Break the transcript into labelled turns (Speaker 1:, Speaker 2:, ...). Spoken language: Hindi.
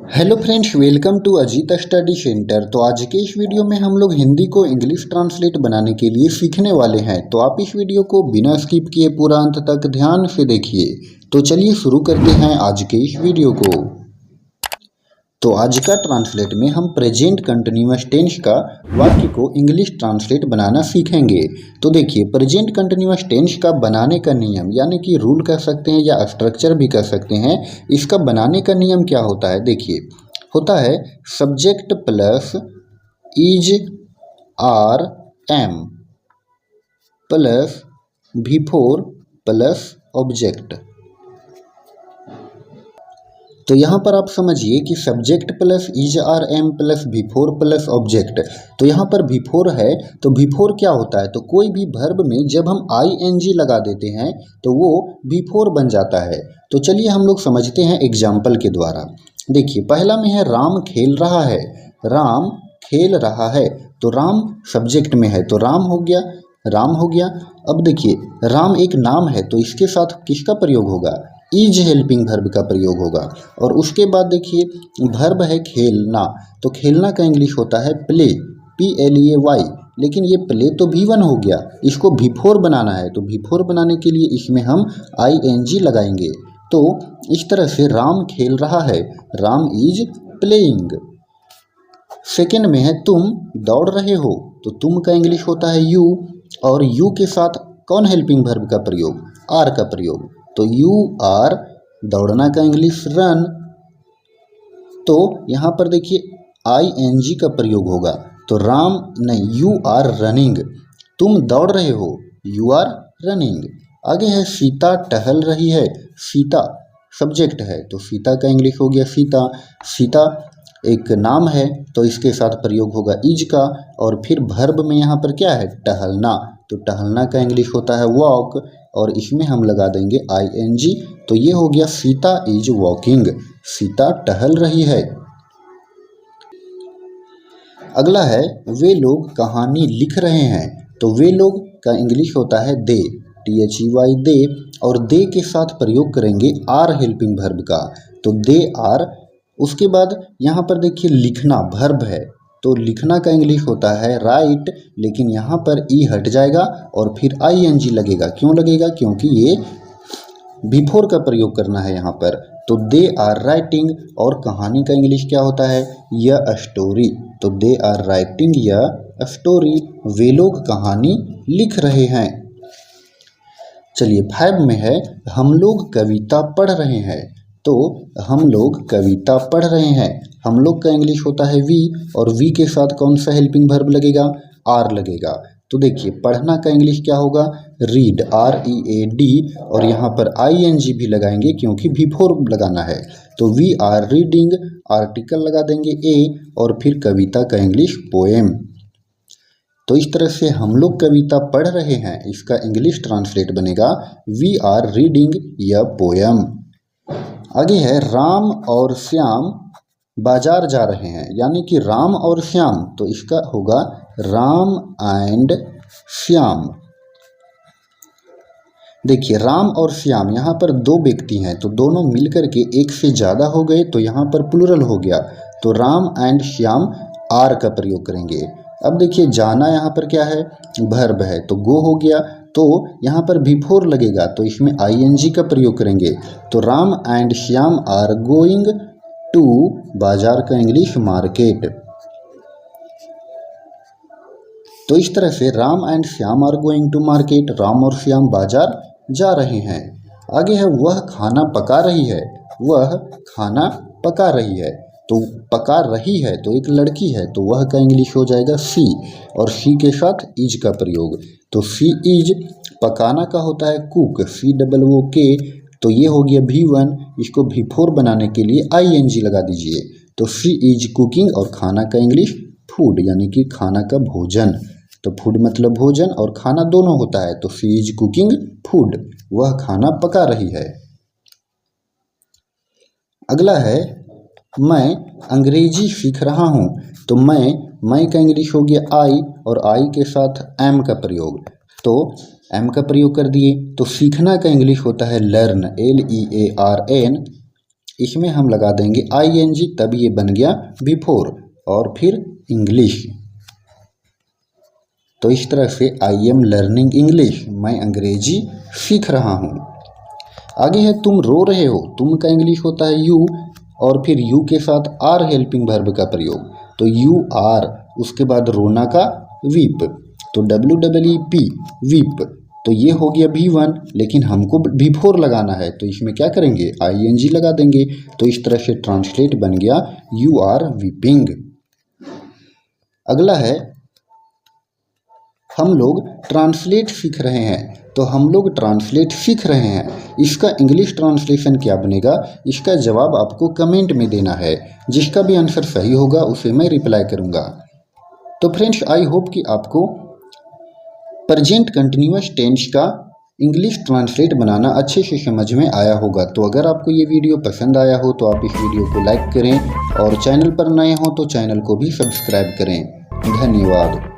Speaker 1: Hello friends, welcome to Ajit study centre. तो आज के इस वीडियो में हम लोग हिंदी को इंग्लिश ट्रांसलेट बनाने के लिए सीखने वाले हैं। तो आप इस वीडियो को बिना स्किप किए पूरा अंत तक ध्यान से देखिए। तो चलिए शुरू करते हैं आज के इस वीडियो को। तो आज का ट्रांसलेट में हम प्रेजेंट कंटिन्यूअस टेंस का वाक्य को इंग्लिश ट्रांसलेट बनाना सीखेंगे। तो देखिए, प्रेजेंट कंटिन्यूअस टेंस का बनाने का नियम यानी कि रूल कह सकते हैं या स्ट्रक्चर भी कह सकते हैं। इसका बनाने का नियम क्या होता है? देखिए, होता है subject plus is are am plus before plus object. तो यहाँ पर आप समझिए कि subject plus is are am plus before plus object. तो यहाँ पर बिफोर है, तो बिफोर क्या होता है? तो कोई भी वर्ब में जब हम ING लगा देते हैं तो वो बिफोर बन जाता है। तो चलिए हम लोग समझते हैं एग्जाम्पल के द्वारा। देखिए, पहला में है राम खेल रहा है। राम खेल रहा है, तो राम सब्जेक्ट में है तो राम हो गया, राम हो गया। अब देखिए, राम एक नाम है तो इसके साथ किसका प्रयोग होगा? इज हेल्पिंग वर्ब का प्रयोग होगा। और उसके बाद देखिए, वर्ब है खेलना, तो खेलना का इंग्लिश होता है प्ले, PLAY। लेकिन ये प्ले तो V1 हो गया, इसको बिफोर बनाना है तो बिफोर बनाने के लिए इसमें हम ING लगाएंगे। तो इस तरह से राम खेल रहा है, राम इज प्लेइंग। सेकेंड में है तुम दौड़ रहे हो, तो तुम का इंग्लिश होता है यू, और यू के साथ कौन हेल्पिंग वर्ब का प्रयोग? आर का प्रयोग। तो यू आर, दौड़ना का इंग्लिश रन। तो यहाँ पर देखिए ING का प्रयोग होगा, तो राम नहीं, यू आर रनिंग। तुम दौड़ रहे हो, यू आर रनिंग। आगे है सीता टहल रही है। सीता सब्जेक्ट है तो सीता का इंग्लिश हो गया सीता। सीता एक नाम है तो इसके साथ प्रयोग होगा इज का। और फिर वर्ब में यहाँ पर क्या है? टहलना, तो टहलना का इंग्लिश होता है वॉक, और इसमें हम लगा देंगे ING। तो ये हो गया सीता इज वॉकिंग, सीता टहल रही है। अगला है वे लोग कहानी लिख रहे हैं, तो वे लोग का इंग्लिश होता है दे, THEY दे, और दे के साथ प्रयोग करेंगे आर हेल्पिंग वर्ब का, तो दे आर। उसके बाद यहाँ पर देखिए लिखना वर्ब है, तो लिखना का इंग्लिश होता है राइट, लेकिन यहाँ पर ई हट जाएगा और फिर ING लगेगा। क्यों लगेगा? क्योंकि ये बिफोर का प्रयोग करना है यहाँ पर। तो दे आर राइटिंग, और कहानी का इंग्लिश क्या होता है? य स्टोरी, तो दे आर राइटिंग य स्टोरी, वे लोग कहानी लिख रहे हैं। चलिए 5 में है हम लोग कविता पढ़ रहे हैं, तो हम लोग कविता पढ़ रहे हैं, हम लोग का इंग्लिश होता है वी, और वी के साथ कौन सा हेल्पिंग वर्ब लगेगा? आर लगेगा। तो देखिए, पढ़ना का इंग्लिश क्या होगा? रीड, READ, और यहाँ पर ING भी लगाएंगे क्योंकि बिफोर लगाना है। तो वी आर रीडिंग, आर्टिकल लगा देंगे ए, और फिर कविता का इंग्लिश पोएम। तो इस तरह से हम लोग कविता पढ़ रहे हैं, इसका इंग्लिश ट्रांसलेट बनेगा वी आर रीडिंग या पोएम। आगे है राम और श्याम बाजार जा रहे हैं, यानी कि राम और श्याम, तो इसका होगा राम एंड श्याम। देखिए, राम और श्याम यहाँ पर दो व्यक्ति हैं, तो दोनों मिलकर के एक से ज़्यादा हो गए तो यहाँ पर प्लूरल हो गया, तो राम एंड श्याम आर का प्रयोग करेंगे। अब देखिए, जाना यहाँ पर क्या है? वर्ब है, तो गो हो गया, तो यहाँ पर बिफोर लगेगा तो इसमें ING का प्रयोग करेंगे। तो Ram and Shyam are going to, बाजार का इंग्लिश मार्केट। तो इस तरह से Ram and Shyam are going to market, Ram और श्याम बाजार जा रहे हैं। आगे है वह खाना पका रही है, वह खाना पका रही है, तो पका रही है तो एक लड़की है, तो वह का इंग्लिश हो जाएगा सी, और सी के साथ इज का प्रयोग, तो सी इज। पकाना का होता है कुक, COOK, तो ये हो गया V1, इसको बिफोर बनाने के लिए ING लगा दीजिए, तो सी इज कुकिंग, और खाना का इंग्लिश फूड, यानी कि खाना का भोजन, तो फूड मतलब भोजन और खाना दोनों होता है, तो सी इज कुकिंग फूड, वह खाना पका रही है। अगला है मैं अंग्रेजी सीख रहा हूँ, तो मैं का इंग्लिश हो गया आई, और आई के साथ एम का प्रयोग, तो एम का प्रयोग कर दिए। तो सीखना का इंग्लिश होता है लर्न, LEARN, इसमें हम लगा देंगे ING, तब ये बन गया बिफोर, और फिर इंग्लिश। तो इस तरह से I am लर्निंग इंग्लिश, मैं अंग्रेजी सीख रहा हूँ। आगे है तुम रो रहे हो, तुम का इंग्लिश होता है यू, और फिर यू के साथ आर हेल्पिंग वर्ब का प्रयोग, तो यू आर, उसके बाद रोना का वीप, तो WEEP वीप। तो ये हो गया V1, लेकिन हमको बिफोर लगाना है, तो इसमें क्या करेंगे ING लगा देंगे। तो इस तरह से ट्रांसलेट बन गया यू आर वीपिंग। अगला है हम लोग ट्रांसलेट सीख रहे हैं, तो हम लोग ट्रांसलेट सीख रहे हैं, इसका इंग्लिश ट्रांसलेशन क्या बनेगा, इसका जवाब आपको कमेंट में देना है। जिसका भी आंसर सही होगा उसे मैं रिप्लाई करूंगा। तो फ्रेंड्स, आई होप कि आपको प्रेजेंट कंटिन्यूअस टेंस का इंग्लिश ट्रांसलेट बनाना अच्छे से समझ में आया होगा। तो अगर आपको ये वीडियो पसंद आया हो तो आप इस वीडियो को लाइक करें, और चैनल पर नए हो तो चैनल को भी सब्सक्राइब करें। धन्यवाद।